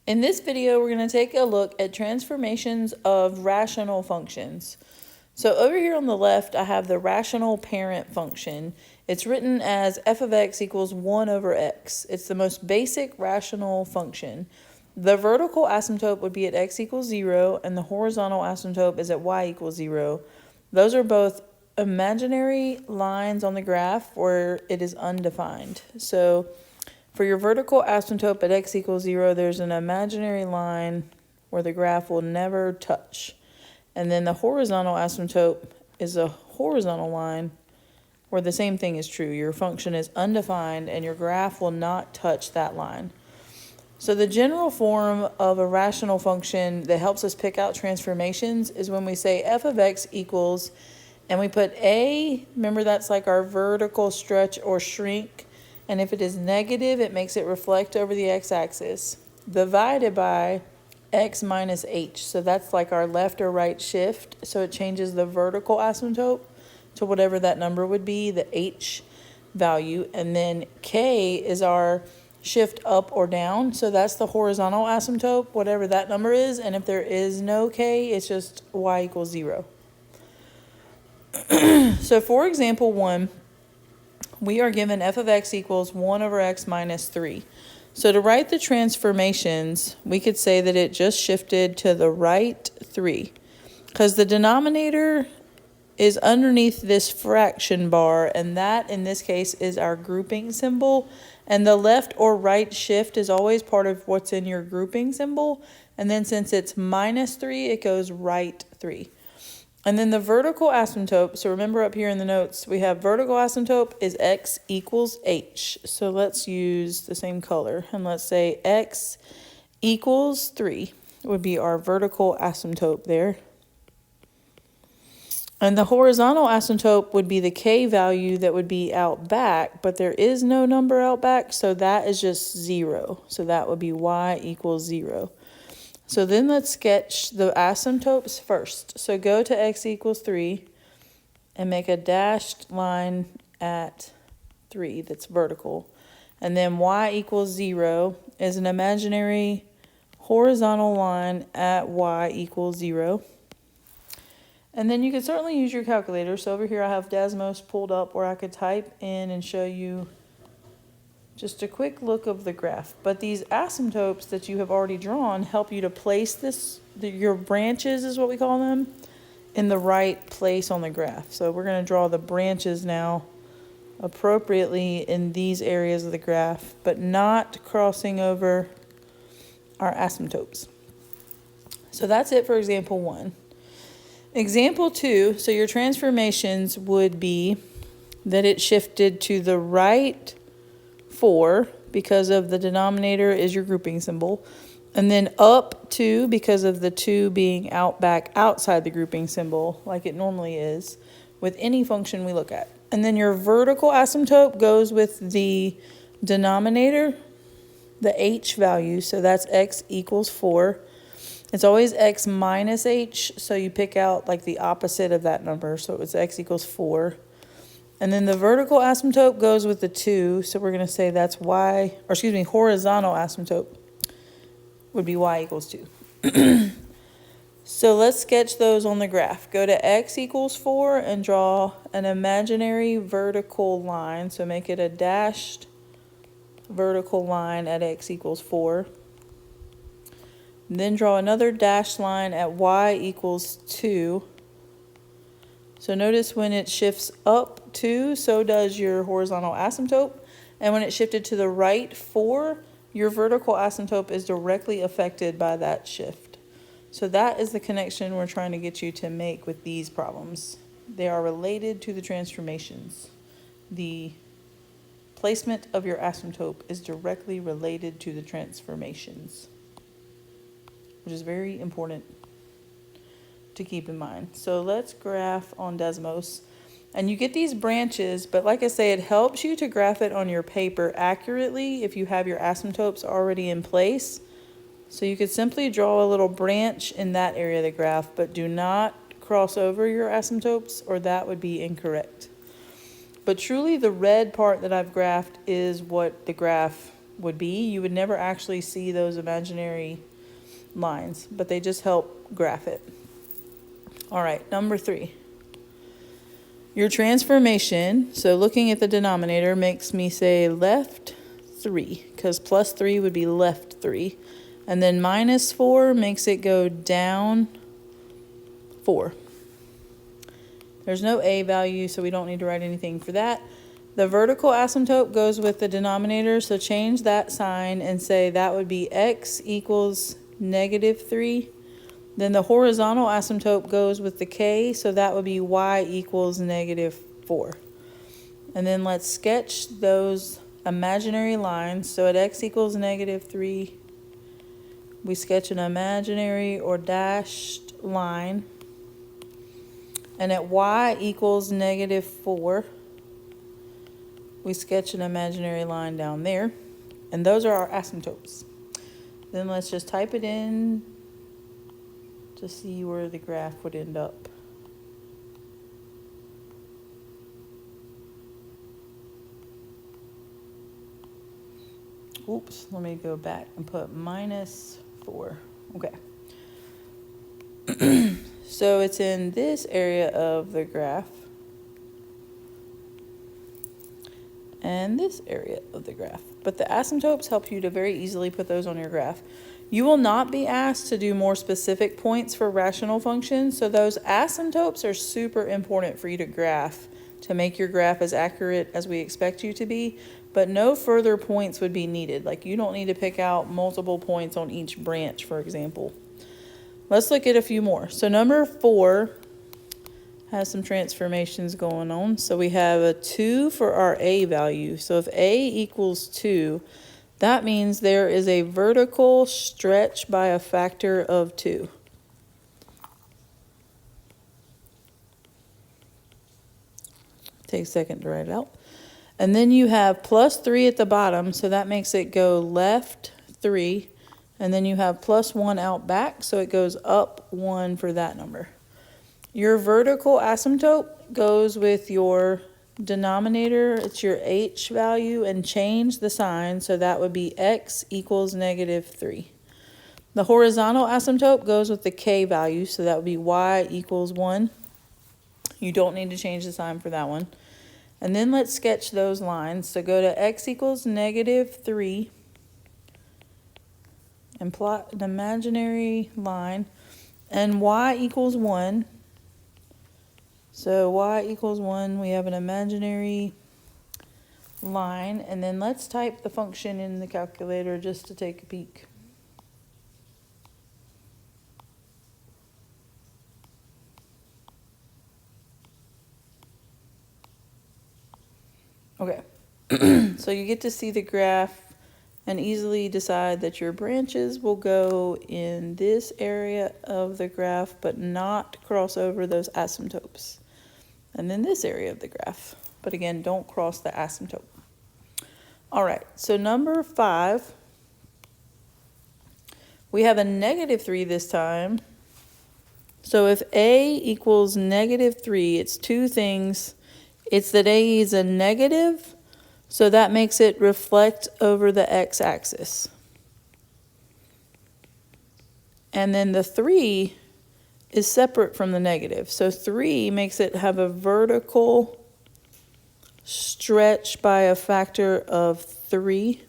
In this video, we're going to take a look at transformations of rational functions. So over here on the left, I have the rational parent function. It's written as f of x equals 1 over x. It's the most basic rational function. The vertical asymptote would be at x equals 0, and the horizontal asymptote is at y equals 0. Those are both imaginary lines on the graph where it is undefined. So for your vertical asymptote at x equals 0, there's an imaginary line where the graph will never touch. And then the horizontal asymptote is a horizontal line where the same thing is true. Your function is undefined and your graph will not touch that line. So the general form of a rational function that helps us pick out transformations is when we say f of x equals, and we put a, remember that's like our vertical stretch or shrink, and if it is negative, it makes it reflect over the x-axis, divided by x minus h. So that's like our left or right shift. So it changes the vertical asymptote to whatever that number would be, the h value. And then k is our shift up or down. So that's the horizontal asymptote, whatever that number is. And if there is no k, it's just y equals 0. So for example 1, we are given f of x equals 1 over x minus 3. So to write the transformations, we could say that it just shifted to the right 3, because the denominator is underneath this fraction bar, and that in this case is our grouping symbol, and the left or right shift is always part of what's in your grouping symbol, and then since it's minus 3, it goes right 3. And then the vertical asymptote, so remember up here in the notes, we have vertical asymptote is x equals h. So let's use the same color, and let's say x equals 3 would be our vertical asymptote there. And the horizontal asymptote would be the k value that would be out back, but there is no number out back, so that is just 0. So that would be y equals 0. So then let's sketch the asymptotes first. So go to x equals 3 and make a dashed line at 3 that's vertical. And then y equals 0 is an imaginary horizontal line at y equals 0. And then you could certainly use your calculator. So over here I have Desmos pulled up where I could type in and show you just a quick look of the graph. But these asymptotes that you have already drawn help you to place your branches is what we call them, in the right place on the graph. So we're going to draw the branches now appropriately in these areas of the graph, but not crossing over our asymptotes. So that's it for example 1. Example 2, so your transformations would be that it shifted to the right 4 because of the denominator is your grouping symbol, and then up 2 because of the 2 being out back outside the grouping symbol like it normally is with any function we look at. And then your vertical asymptote goes with the denominator, the h value, so that's x equals 4. It's always x minus h, so you pick out like the opposite of that number, so it's x equals 4. And then the vertical asymptote goes with the 2, so we're going to say that's horizontal asymptote would be y equals 2. So let's sketch those on the graph. Go to x equals 4 and draw an imaginary vertical line, so make it a dashed vertical line at x equals 4. Then draw another dashed line at y equals 2. So notice when it shifts up 2, so does your horizontal asymptote. And when it shifted to the right 4, your vertical asymptote is directly affected by that shift. So that is the connection we're trying to get you to make with these problems. They are related to the transformations. The placement of your asymptote is directly related to the transformations, which is very important to keep in mind. So let's graph on Desmos. And you get these branches, but like I say, it helps you to graph it on your paper accurately if you have your asymptotes already in place. So you could simply draw a little branch in that area of the graph, but do not cross over your asymptotes or that would be incorrect. But truly the red part that I've graphed is what the graph would be. You would never actually see those imaginary lines, but they just help graph it. All right, number 3. Your transformation, so looking at the denominator, makes me say left 3, because plus 3 would be left 3. And then minus 4 makes it go down 4. There's no a value, so we don't need to write anything for that. The vertical asymptote goes with the denominator, so change that sign and say that would be x equals negative 3. Then the horizontal asymptote goes with the k, so that would be y equals negative 4. And then let's sketch those imaginary lines. So at x equals negative 3, we sketch an imaginary or dashed line. And at y equals negative 4, we sketch an imaginary line down there. And those are our asymptotes. Then let's just type it in to see where the graph would end up. Oops, let me go back and put minus 4. Okay. So it's in this area of the graph and this area of the graph. But the asymptotes help you to very easily put those on your graph. You will not be asked to do more specific points for rational functions, so those asymptotes are super important for you to graph to make your graph as accurate as we expect you to be, but no further points would be needed. Like you don't need to pick out multiple points on each branch, for example. Let's look at a few more. So number 4 has some transformations going on. So we have a 2 for our a value. So if a equals 2, that means there is a vertical stretch by a factor of 2. Take a second to write it out. And then you have plus 3 at the bottom, so that makes it go left 3. And then you have plus 1 out back, so it goes up 1 for that number. Your vertical asymptote goes with your denominator, it's your h value, and change the sign, so that would be x equals negative 3. The horizontal asymptote goes with the k value, so that would be y equals 1. You don't need to change the sign for that one. And then let's sketch those lines. So go to x equals negative 3 and plot an imaginary line, and y equals 1. So y equals 1, we have an imaginary line, and then let's type the function in the calculator just to take a peek. Okay, so you get to see the graph and easily decide that your branches will go in this area of the graph, but not cross over those asymptotes. And then this area of the graph. But again, don't cross the asymptote. All right, so number 5, we have a negative 3 this time. So if a equals negative 3, it's two things. It's that a is a negative, so that makes it reflect over the x-axis. And then the 3 is separate from the negative. So 3 makes it have a vertical stretch by a factor of 3.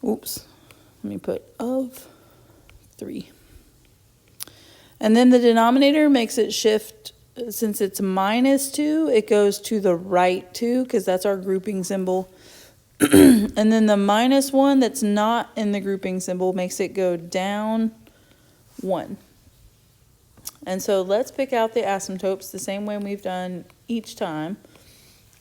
Oops, let me put of 3. And then the denominator makes it shift, since it's minus 2, it goes to the right 2, because that's our grouping symbol. And then the minus 1 that's not in the grouping symbol makes it go down 1. And so let's pick out the asymptotes the same way we've done each time.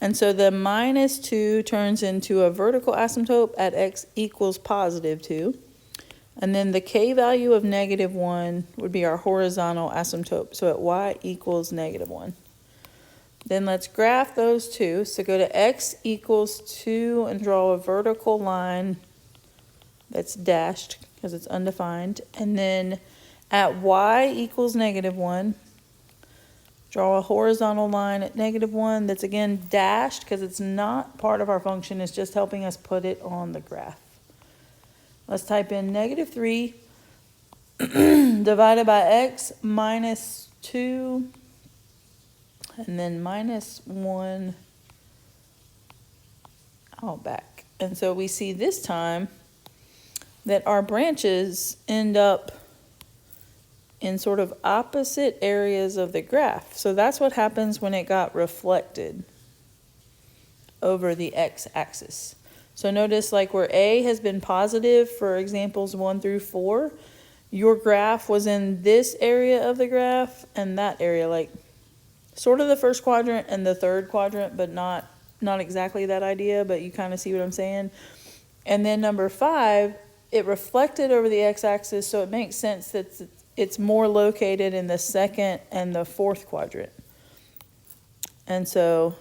And so the minus 2 turns into a vertical asymptote at x equals positive 2. And then the k value of negative 1 would be our horizontal asymptote. So at y equals negative 1. Then let's graph those two. So go to x equals 2 and draw a vertical line that's dashed because it's undefined. And then at y equals negative 1, Draw a horizontal line at -1 that's again dashed because it's not part of our function. It's just helping us put it on the graph. Let's type in -3 divided by x minus 2 and then -1 out back. And so we see this time that our branches end up in sort of opposite areas of the graph. So that's what happens when it got reflected over the x-axis. So notice like where A has been positive for examples 1 through 4, your graph was in this area of the graph and that area, like sort of the first quadrant and the third quadrant, but not exactly that idea, but you kind of see what I'm saying. And then number 5, it reflected over the x-axis, so it makes sense that it's more located in the second and the fourth quadrant. And so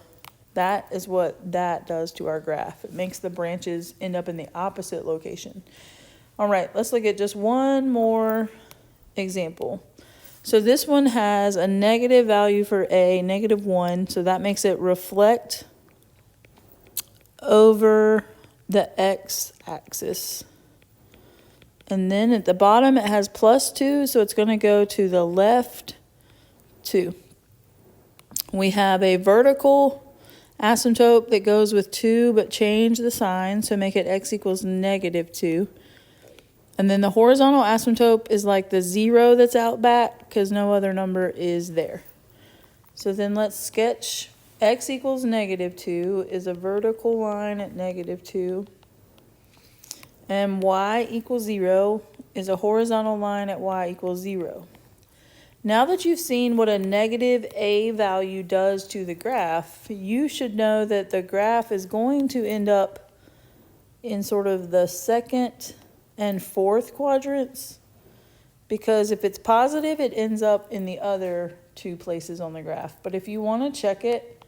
that is what that does to our graph. It makes the branches end up in the opposite location. All right, let's look at just one more example. So this one has a negative value for A, -1, so that makes it reflect over the x-axis. And then at the bottom it has +2, so it's going to go to the left 2. We have a vertical asymptote that goes with 2, but change the sign, so make it x equals -2. And then the horizontal asymptote is like the 0 that's out back because no other number is there. So then let's sketch x equals -2 is a vertical line at -2. And y equals 0 is a horizontal line at y equals 0. Now that you've seen what a negative A value does to the graph, you should know that the graph is going to end up in sort of the second and fourth quadrants, because if it's positive, it ends up in the other 2 places on the graph. But if you want to check it,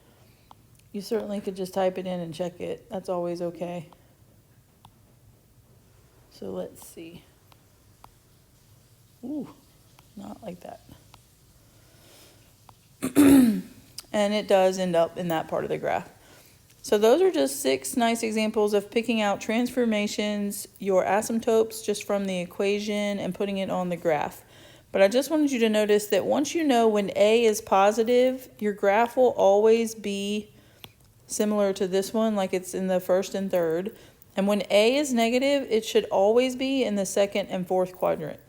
you certainly could just type it in and check it. That's always okay. So let's see. Ooh, not like that. And it does end up in that part of the graph. So those are just 6 nice examples of picking out transformations, your asymptotes just from the equation and putting it on the graph. But I just wanted you to notice that once you know when A is positive, your graph will always be similar to this one, like it's in the first and third. And when A is negative, it should always be in the second and fourth quadrant.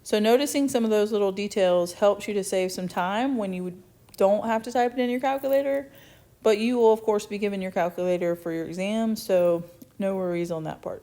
So noticing some of those little details helps you to save some time when you don't have to type it in your calculator. But you will, of course, be given your calculator for your exam, so no worries on that part.